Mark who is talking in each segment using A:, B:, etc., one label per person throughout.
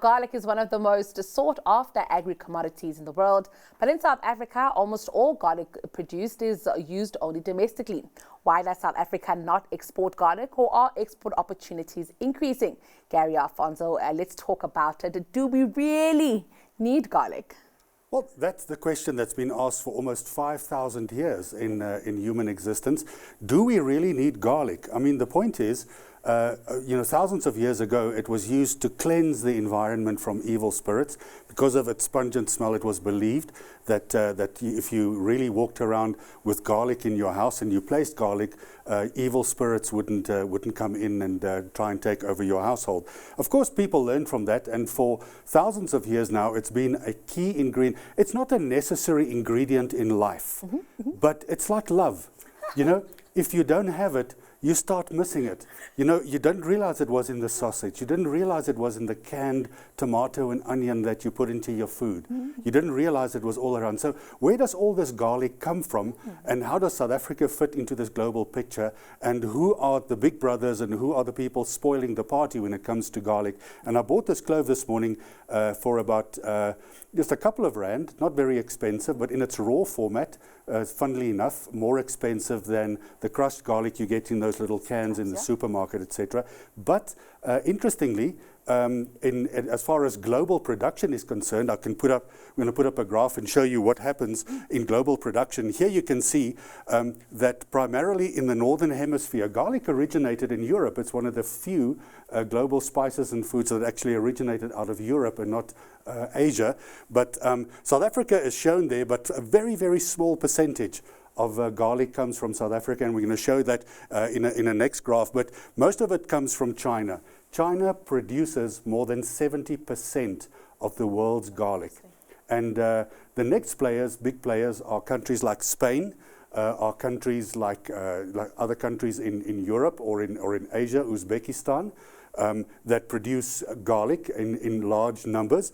A: Garlic is one of the most sought after agri-commodities in the world, but in South Africa, almost all garlic produced is used only domestically. Why does South Africa not export garlic, or are export opportunities increasing? Gary, Alfonso, let's talk about it. Do we really need garlic?
B: Well, that's the question that's been asked for almost 5,000 years in human existence. Do we really need garlic? I mean, the point is, thousands of years ago, it was used to cleanse the environment from evil spirits. Because of its pungent smell, it was believed that if you really walked around with garlic in your house and you placed garlic, evil spirits wouldn't come in and try and take over your household. Of course, people learned from that, and for thousands of years now, it's been a key ingredient. It's not a necessary ingredient in life, but it's like love. You know, if you don't have it, you start missing it. You know, you don't realize it was in the sausage. You didn't realize it was in the canned tomato and onion that you put into your food. You didn't realize it was all around. So where does all this garlic come from? And how does South Africa fit into this global picture? And who are the big brothers and who are the people spoiling the party when it comes to garlic? And I bought this clove this morning for about just a couple of rand, not very expensive, but in its raw format, funnily enough, more expensive than the crushed garlic you get in those little cans in the supermarket, etc. But interestingly, as far as global production is concerned, I'm going to put up a graph and show you what happens in global production. Here you can see that primarily in the northern hemisphere, garlic originated in Europe. It's one of the few global spices and foods that actually originated out of Europe and not Asia. But South Africa is shown there, but a very, very small percentage of garlic comes from South Africa, and we're going to show that in a next graph. But most of it comes from China. China produces more than 70% of the world's garlic. And the next big players, are countries like Spain, are countries like other countries in Europe or in Asia, Uzbekistan, that produce garlic in large numbers.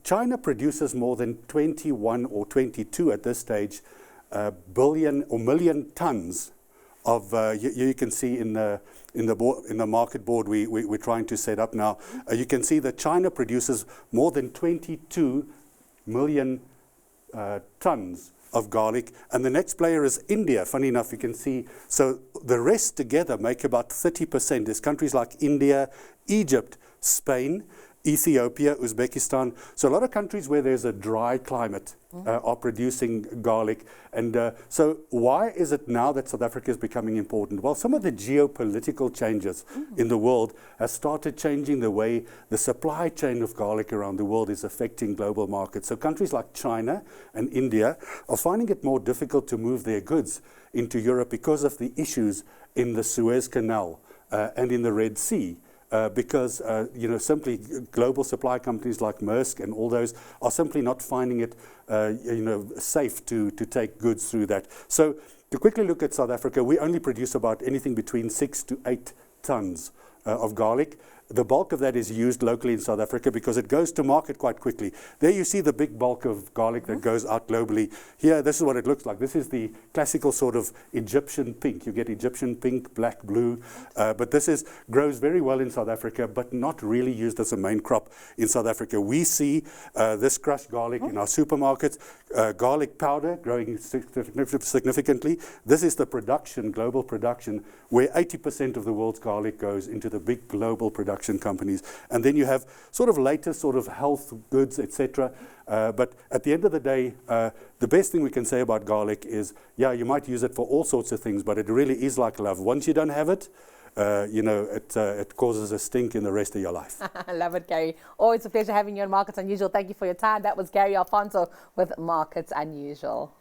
B: China produces more than 21 or 22 at this stage billion or million tons of, you can see in the market board we're trying to set up now, you can see that China produces more than 22 million tons of garlic, and the next player is India. Funny enough, you can see, so the rest together make about 30%. There's countries like India, Egypt, Spain, Ethiopia, Uzbekistan. So a lot of countries where there's a dry climate are producing garlic. And so why is it now that South Africa is becoming important? Well, some of the geopolitical changes in the world has started changing the way the supply chain of garlic around the world is affecting global markets. So countries like China and India are finding it more difficult to move their goods into Europe because of the issues in the Suez Canal and in the Red Sea. Because simply global supply companies like Maersk and all those are simply not finding it safe to take goods through that. So to quickly look at South Africa, we only produce about anything between 6 to 8 tons of garlic. The bulk of that is used locally in South Africa because it goes to market quite quickly. There you see the big bulk of garlic that goes out globally. Here, this is what it looks like. This is the classical sort of Egyptian pink. You get Egyptian pink, black, blue. But this grows very well in South Africa, but not really used as a main crop in South Africa. We see this crushed garlic in our supermarkets, garlic powder growing significantly. This is the production, global production, where 80% of the world's garlic goes into the big global production companies. And then you have sort of latest sort of health goods, etc. But at the end of the day, the best thing we can say about garlic is, yeah, you might use it for all sorts of things, but it really is like love. Once you don't have it, it causes a stink in the rest of your life.
A: I love it, Gary. Always a pleasure having you on Markets Unusual. Thank you for your time. That was Gary Alfonso with Markets Unusual.